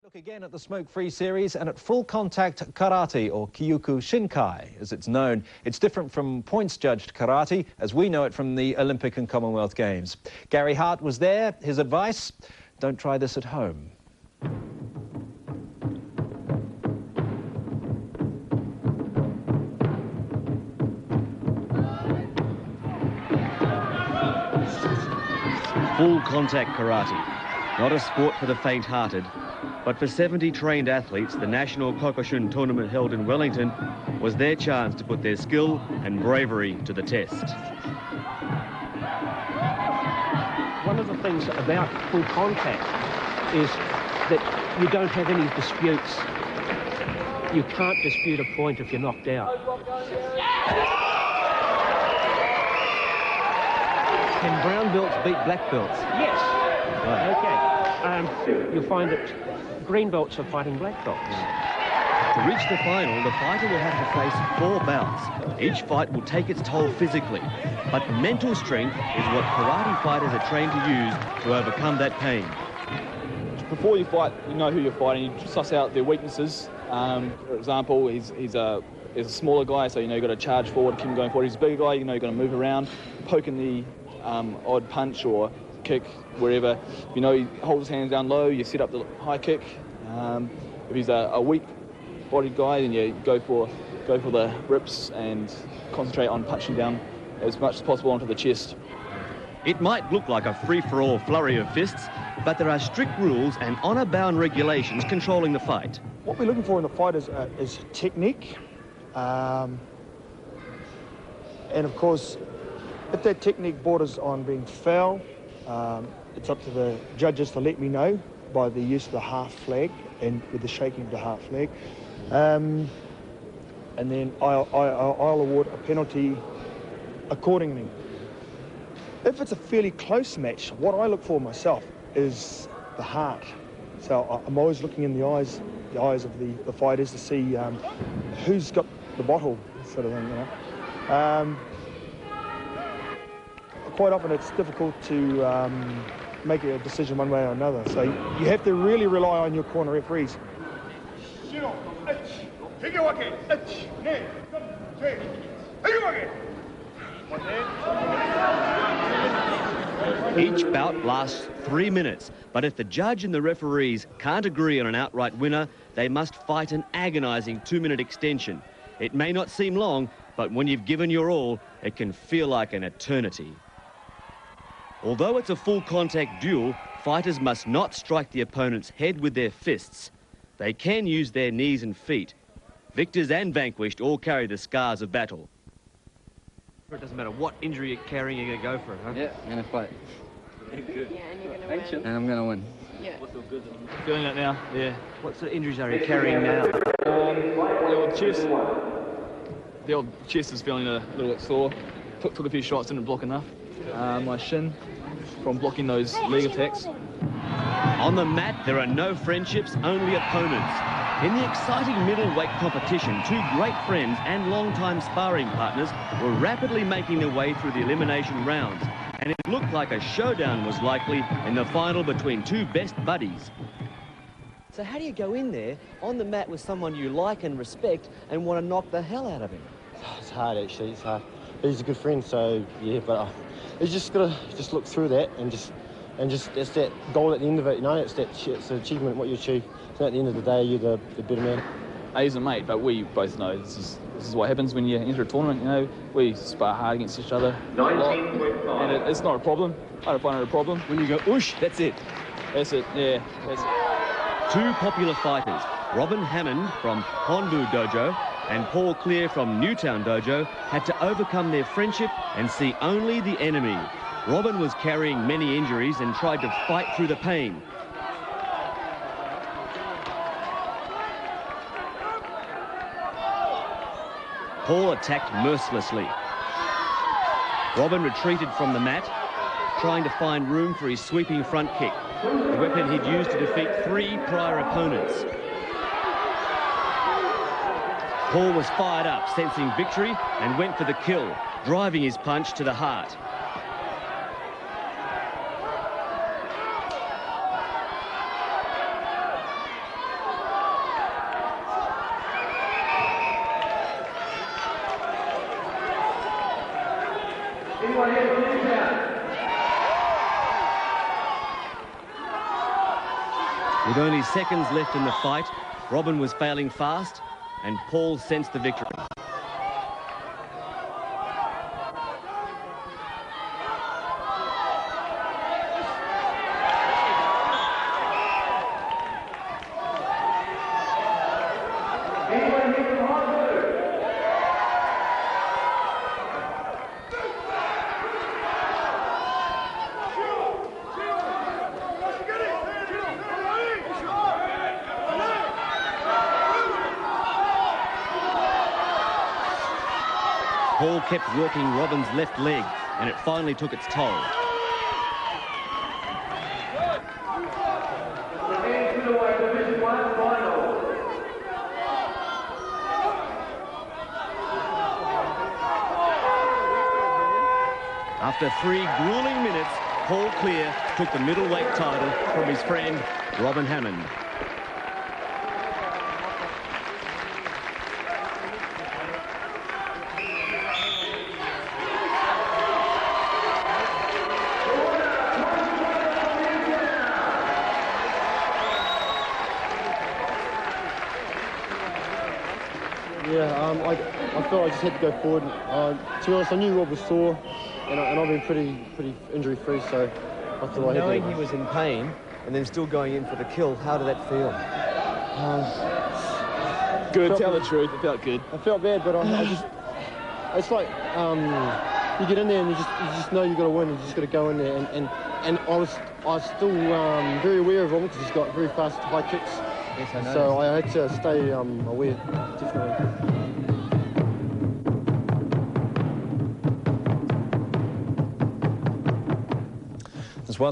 Look again at the smoke-free series and at full-contact karate, or Kyokushinkai, as it's known. It's different from points-judged karate, as we know it from the Olympic and Commonwealth Games. Gary Hart was there. His advice: don't try this at home. Full-contact karate, not a sport for the faint-hearted. But for 70 trained athletes, the National Kyokushin tournament held in Wellington was their chance to put their skill and bravery to the test. One of the things about full contact is that you don't have any disputes. You can't dispute a point if you're knocked out. Can brown belts beat black belts? Yes. Right. Okay. You'll find that green belts are fighting black belts. To reach the final, the fighter will have to face 4 bouts. Each fight will take its toll physically, but mental strength is what karate fighters are trained to use to overcome that pain. Before you fight, you know who you're fighting. You suss out their weaknesses. For example, he's a smaller guy, so you know you've got to charge forward, keep him going forward. He's a bigger guy, you know you've got to move around, poking the odd punch or kick wherever. You know, he holds his hands down low, you set up the high kick. If he's a weak-bodied guy, then you go for the rips and concentrate on punching down as much as possible onto the chest. It might look like a free-for-all flurry of fists, but there are strict rules and honor-bound regulations controlling the fight. What we're looking for in the fight is technique. And of course, if that technique borders on being foul, it's up to the judges to let me know by the use of the half flag and with the shaking of the half flag. And then I'll award a penalty accordingly. If it's a fairly close match, what I look for myself is the heart. So I'm always looking in the eyes of the fighters to see who's got the bottle, sort of thing, you know. Quite often it's difficult to make a decision one way or another. So you have to really rely on your corner referees. Each bout lasts 3 minutes, but if the judge and the referees can't agree on an outright winner, they must fight an agonising 2-minute extension. It may not seem long, but when you've given your all, it can feel like an eternity. Although it's a full-contact duel, fighters must not strike the opponent's head with their fists. They can use their knees and feet. Victors and vanquished all carry the scars of battle. It doesn't matter what injury you're carrying, you're going to go for it, huh? Yeah, I'm going to fight. Good. Yeah, and you're going to win. And I'm going to win. Yeah. Feeling it now, yeah. What sort of injuries are you carrying now? The old chest. The old chest is feeling a little bit sore. Took a few shots, didn't block enough. My shin from blocking those leg attacks. On the mat, there are no friendships, only opponents. In the exciting middleweight competition, 2 great friends and long-time sparring partners were rapidly making their way through the elimination rounds, and it looked like a showdown was likely in the final between 2 best buddies. So how do you go in there on the mat with someone you like and respect and want to knock the hell out of him? It's hard, actually. It's hard. He's a good friend, so yeah. But you just gotta look through that and just it's that goal at the end of it. You know, it's the achievement what you achieve. So at the end of the day, you're the better man. He's a mate, but we both know this is what happens when you enter a tournament. You know, we spar hard against each other a lot, and it's not a problem. I don't find it a problem. When you go, oosh, that's it. That's it, yeah, that's it. 2 popular fighters, Robin Hammond from Honbu Dojo and Paul Kleer from Newtown Dojo, had to overcome their friendship and see only the enemy. Robin was carrying many injuries and tried to fight through the pain. Paul attacked mercilessly. Robin retreated from the mat, trying to find room for his sweeping front kick, the weapon he'd used to defeat 3 prior opponents. Paul was fired up, sensing victory, and went for the kill, driving his punch to the heart. With only seconds left in the fight, Robin was failing fast, and Paul sensed the victory. Paul kept working Robin's left leg, and it finally took its toll. After 3 grueling minutes, Paul Kleer took the middleweight title from his friend Robin Hammond. Yeah, I felt I just had to go forward. To be honest, I knew Rob was sore, and I've been pretty injury-free, so I thought I had Knowing to... he was in pain and then still going in for the kill, how did that feel? Good, tell the truth, it felt good. I felt bad, but I just... It's like, you get in there and you just know you've got to win, you just got to go in there, and I was still very aware of Rob because he's got very fast high kicks. Yes, I know. So I had to stay aware, definitely.